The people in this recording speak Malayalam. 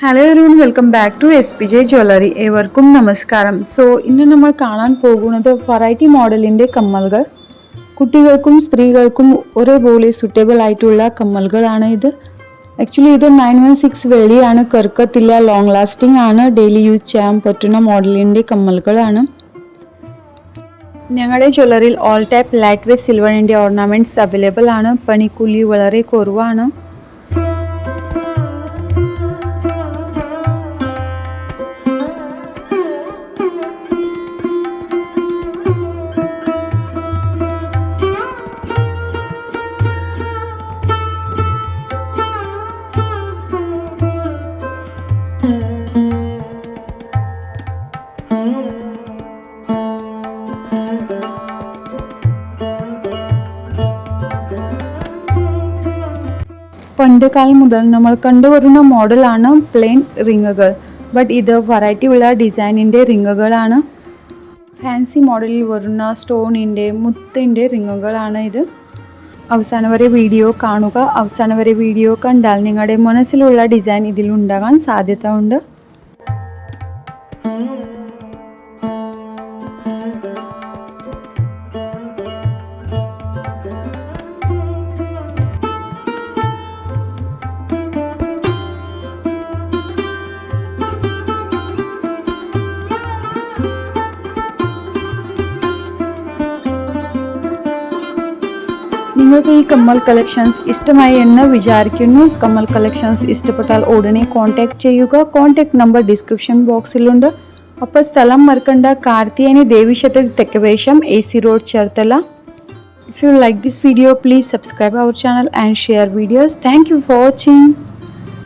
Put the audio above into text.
Hello everyone, welcome back to SPJ jewellery. ഏവർക്കും നമസ്കാരം. ഇന്ന് നമ്മൾ കാണാൻ പോകുന്നത് വെറൈറ്റി മോഡലിൻ്റെ കമ്മലുകൾ. കുട്ടികൾക്കും സ്ത്രീകൾക്കും ഒരേപോലെ സൂട്ടബിൾ ആയിട്ടുള്ള കമ്മലുകളാണ് ഇത്. ആക്ച്വലി ഇത് 916 വെള്ളിയാണ്, കറുക്കത്തില്ല, ലോങ് ലാസ്റ്റിംഗ് ആണ്, ഡെയിലി യൂസ് ചെയ്യാൻ പറ്റുന്ന മോഡലിൻ്റെ കമ്മലുകളാണ്. ഞങ്ങളുടെ ജ്വല്ലറിയിൽ ഓൾ ടൈപ്പ് ലൈറ്റ് വെയ്റ്റ് സിൽവറിൻ്റെ ഓർണമെൻറ്റ്സ് അവൈലബിൾ ആണ്. പണിക്കൂലി വളരെ കുറവാണ്. പണ്ട് കാലം മുതൽ നമ്മൾ കണ്ടുവരുന്ന മോഡലാണ് പ്ലെയിൻ റിങ്ങുകൾ. ബട്ട് ഇത് വെറൈറ്റി ഉള്ള ഡിസൈനിൻ്റെ റിങ്ങുകളാണ്. ഫാൻസി മോഡലിൽ വരുന്ന സ്റ്റോണിൻ്റെ മുത്തിൻ്റെ റിങ്ങുകളാണ് ഇത്. അവസാനം വരെ വീഡിയോ കാണുക. അവസാനം വരെ വീഡിയോ കണ്ടാൽ നിങ്ങളുടെ മനസ്സിലുള്ള ഡിസൈൻ ഇതിലുണ്ടാകാൻ സാധ്യത ഉണ്ട്. നിങ്ങൾക്ക് ഈ കമ്മൽ കളക്ഷൻസ് ഇഷ്ടമായി എന്ന് വിചാരിക്കുന്നു. കമ്മൽ കളക്ഷൻസ് ഇഷ്ടപ്പെട്ടാൽ ഉടനെ കോൺടാക്ട് ചെയ്യുക. കോൺടാക്ട് നമ്പർ ഡിസ്ക്രിപ്ഷൻ ബോക്സിലുണ്ട്. അപ്പോൾ സ്ഥലം മറക്കണ്ട, Karthiyani ദേവീക്ഷേത്ര തെക്കുവേശം, AC Road, Cherthala. If you like this video, please subscribe our channel and share videos. Thank you for watching.